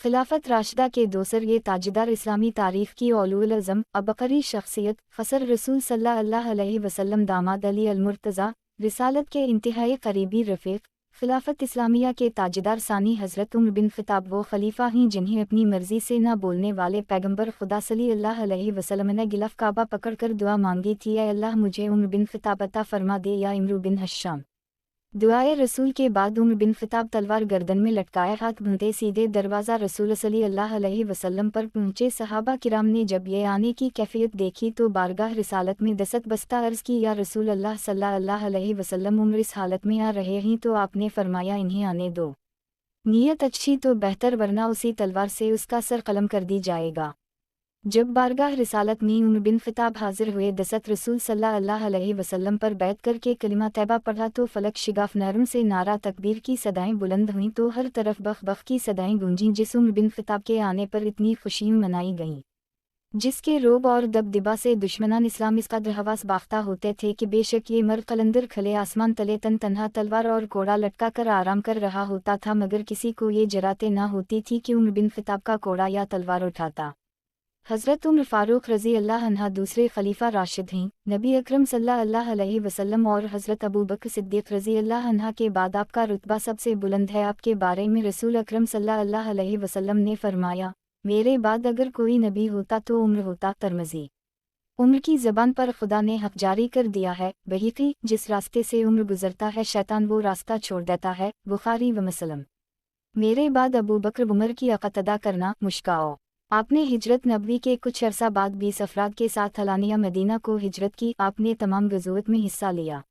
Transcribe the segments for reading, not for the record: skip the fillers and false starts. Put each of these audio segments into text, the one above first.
खिलाफत राशिदा के दोसर ये ताजदार इस्लामी तारीख की औलुल अज़म अबकरी शख्सियत ख़सर रसूल सल्लल्लाहु अलैहि वसल्लम दामाद अली अल-मुर्तज़ा रिसालत के इंतहाई करीबी रफ़ीक खिलाफत इस्लामिया के ताजदार सानी हज़रत उमर बिन ख़िताब वो खलीफा हैं जिन्हें अपनी मर्ज़ी से न बोलने वाले पैगंबर खुदा सल्लल्लाहु अलैहि वसल्लम ने गिलफ़ काबा पकड़कर दुआ मांगी थी, ऐ अल्लाह मुझे उमर बिन ख़िताब अता फरमा दे या इमरू बिन हश्शाम। दुआए रसूल के बाद उमर बिन ख़िताब तलवार गर्दन में लटकाए हाथ बंधे सीधे दरवाज़ा रसूल सल्लल्लाहु अलैहि वसल्लम पर पहुँचे। सहाबा किराम ने जब ये आने की कैफियत देखी तो बारगाह रिसालत में दस्त बस्ता अर्ज़ की, या रसूल अल्लाह सल्लल्लाहु अलैहि वसल्लम उमर इस हालत में आ रहे हैं। तो आपने फरमाया इन्हें आने दो, नीयत अच्छी तो बेहतर वरना उसी तलवार से उसका सर कलम कर दी जाएगा। जब बारगाह रिसालत में उमर बिन ख़िताब हाजिर हुए, दस्त रसूल सल्लल्लाहु अलैहि वसल्लम पर बैठ करके कलिमा तैबा पढ़ा तो फलक शिगाफ नहरों से नारा तकबीर की सदाएं बुलंद हुईं तो हर तरफ बख बख की सदाएं गूंजीं। जिस उमर बिन ख़िताब के आने पर इतनी खुशी मनाई गईं, जिसके रोब और दबदबा से दुश्मनान इस्लाम इस कदर हवास बाख्ता होते थे कि बेशक ये मर्द कलंदर खले आसमान तले तन तन्हा तलवार और कोड़ा लटका कर आराम कर रहा होता था, मगर किसी को ये जराते न होती थी कि उमर बिन ख़िताब का कोड़ा या तलवार उठाता। हज़रत उमर फ़ारूक रज़ी अल्लाह अन्हा दूसरे खलीफा राशिद हैं। नबी अकरम सल्लल्लाहु अलैहि वसल्लम और हज़रत अबू बकर सिद्दीक़ रज़ी अल्लाह अन्हा के बाद आपका रुतबा सबसे बुलंद है। आपके बारे में रसूल अकरम सल्लल्लाहु अलैहि वसल्लम ने फरमाया, मेरे बाद अगर कोई नबी होता तो उमर होता। तिरमिज़ी। उमर की ज़बान पर खुदा ने हक़ जारी कर दिया है। बहीक़ी, जिस रास्ते से उमर गुज़रता है शैतान वो रास्ता छोड़ देता है। बुखारी व मुस्लिम। मेरे बाद अबू बकर उमर की अक़तदा करना मुश्काओ। आपने हिजरत नबवी के कुछ अरसा बाद 20 अफराद के साथ हलानिया मदीना को हिजरत की। आपने तमाम गज़वात में हिस्सा लिया।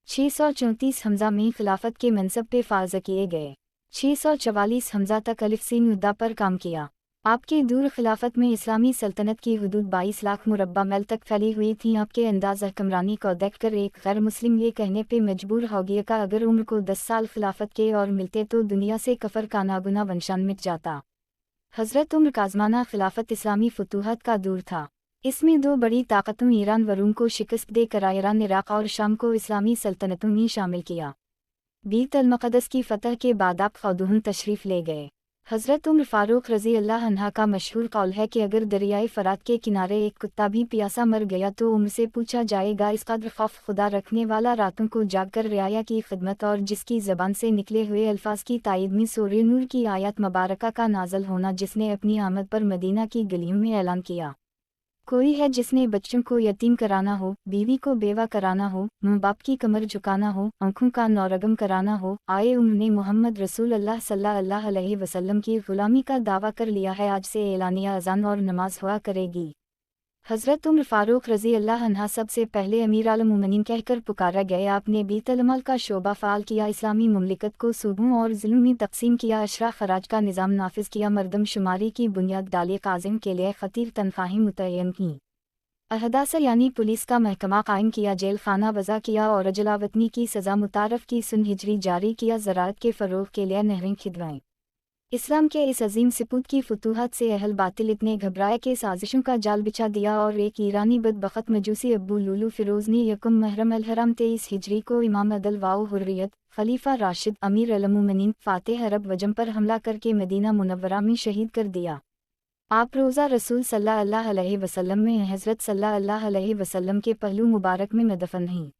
634 हमज़ा में खिलाफत के मनसब पे फाज़ किए गए। 644 हमज़ा तक अलिफ सीन मुद्दा पर काम किया। आपके दूर खिलाफत में इस्लामी सल्तनत की हुदूद 22 लाख मुरब्बा मैल तक फैली हुई थीं। आपके अंदाज़ हुक्मरानी को देखकर एक गैर मुस्लिम ये कहने पे मजबूर हो गया कि अगर उम्र को 10 साल खिलाफत के और मिलते तो दुनिया से कफर का नागुना वंशान मिट जाता। हज़रत उमर का आज़माना खिलाफत इस्लामी फतूहत का दूर था। इसमें दो बड़ी ताकतों ईरान व रूम को शिकस्त देकर ईरान, इराक़ और शाम को इस्लामी सल्तनतों ने शामिल किया। बीत अल मक़दस की फ़तह के बाद आप खौदुहन तशरीफ़ ले गए। हज़रत उमर फ़ारूक रज़ी अल्लाह अन्हा का मशहूर कौल है कि अगर दरियाए फ़रात के किनारे एक कुत्ता भी प्यासा मर गया तो उमर से पूछा जाएगा, इस कदर खौफ खुदा रखने वाला रातों को जाग कर रियाया की खिदमत और जिसकी ज़बान से निकले हुए अल्फाज की तायद में सूरह नूर की आयत मुबारका का नाज़ल होना, जिसने अपनी आमद पर मदीना की गलियों में ऐलान किया, कोई है जिसने बच्चों को यतीम कराना हो, बीवी को बेवा कराना हो, माँ बाप की कमर झुकाना हो, आँखों का नौरगम कराना हो। आए उमर ने मोहम्मद रसूल अल्लाह सल्लल्लाहु अलैहि वसल्लम की ग़ुलामी का दावा कर लिया है। आज से एलानिया अज़ान और नमाज हुआ करेगी। हज़रत उमर फ़ारूक रज़ी अल्लाह अन्हा सबसे पहले अमीर आल मोमिनीन कहकर पुकारा गए। आपने बीतल माल का शोबा फ़ाल किया, इस्लामी मुमलिकत को सूबों और ज़िलों में तक़सीम किया, अशरा खराज का निज़ाम नाफिज किया, मरदम शुमारी की बुनियाद डाली, काज़िम के लिए ख़तीर तनख्वाहें मुतय्यन की, अहदासा यानी पुलिस का महकमा कायम किया, जेल खाना वज़ा किया और जलावतनी की सज़ा मुतारफ़ की, सुन हिजरी जारी किया, ज़राअत के फ़रोग़ के लिए नहरें खिदवाएँ। इस्लाम के इस अजीम सपूत की फतूहत से अहल बातिल इतने घबराए कि साजिशों का जाल बिछा दिया और एक ईरानी बदबख्त मजूसी अब्बू लुलू फ़िरोज़ ने यकुम महरम अल-हराम 23 हिजरी को इमाम अदल वाओ हुर्रियत खलीफा राशिद अमीर अल-मोमिनीन फ़ातिह अरब वजम पर हमला करके मदीना मुनव्वरा में शहीद कर दिया। आप रोज़ा रसूल सल्लल्लाहु अलैहि वसल्लम में हज़रत सल्लल्लाहु अलैहि वसल्लम के पहलू मुबारक में मदफन हैं।